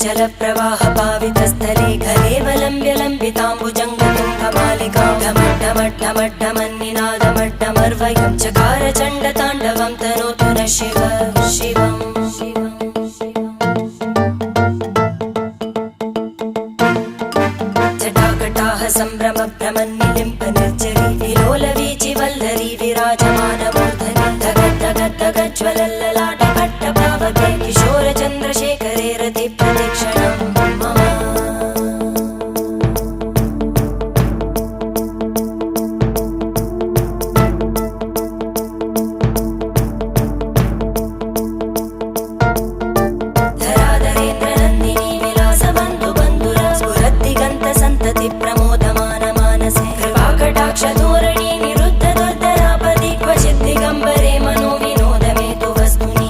जल प्रवाह पावितस्थले कलेवलम्ब्य लम्बिताम्बुजङ्गतुङ्गमालिकां ढमड्ढमड्ढमड्ढमन्निनादमड्ढमर्वयं चकार चण्डताण्डवं तनोतु न शिव शिवम् जटाकटाः सम्भ्रम भ्रमन्निलिम्प निर्जरी विलोलवीचि वल्लरी विराजमानमूर्धनि धगद्धगद्धगज्ज्वलल्ललाट पट्टपावके किशोर चन्द्रशेखरे रति प्रदक्षिणं मम धराधरेन्द्रनन्दिनी विलासबन्धु बन्धुर स्फुरद्दिगन्त सन्तति प्रमोदमान मानसे कृपाकटाक्ष धोरणी निरुद्ध दुर्धरापदि क्वचित् दिगम्बरे मनो विनोदमेतु वस्तुनि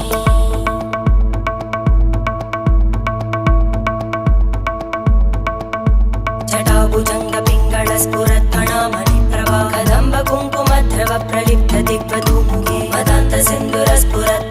जटाभुजङ्ग पिङ्गळ स्फुरत्फणामणि प्रभा कदम्ब कुङ्कुमध्रव प्रलिप्त दिग्वधूमुखे मदान्त सिन्धुर स्फुरत्